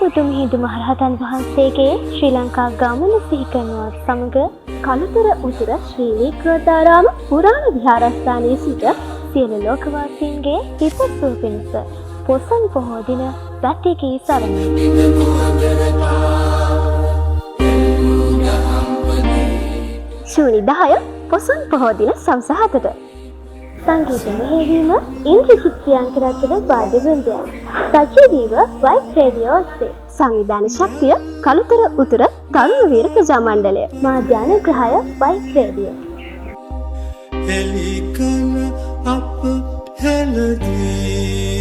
බුදු මිහිඳු මහරහතන් වහන්සේගේ ශ්‍රී ලංකා ගමන සිහි කරනවත් සමග කළුතර උතුර ශ්‍රී වික්‍රෝදාරාම පුරාණ විහාරස්ථානයේ සිට සියලු ලෝකවාසීන්ගේ හිතසුව පිණිස පොසොන් පොහෝ දින වැටකී සරණයි. ජූනි 10 පොසොන් පොහෝ දින සවස 7ට සංගීත මෙහෙයවීම ඉන්ද්‍රජිත් ප්‍රියංකරත්න වාද්‍ය වෘන්දය සජීවීව වයිස් රේඩියෝ ඔස්සේ සංවිධාන ශක්තිය කළුතර උතුර තරුණවීර ප්‍රජා මණ්ඩලය මාධ්‍යානුග්‍රහය වයිස් රේඩියෝ එලිකන අප හෙළදී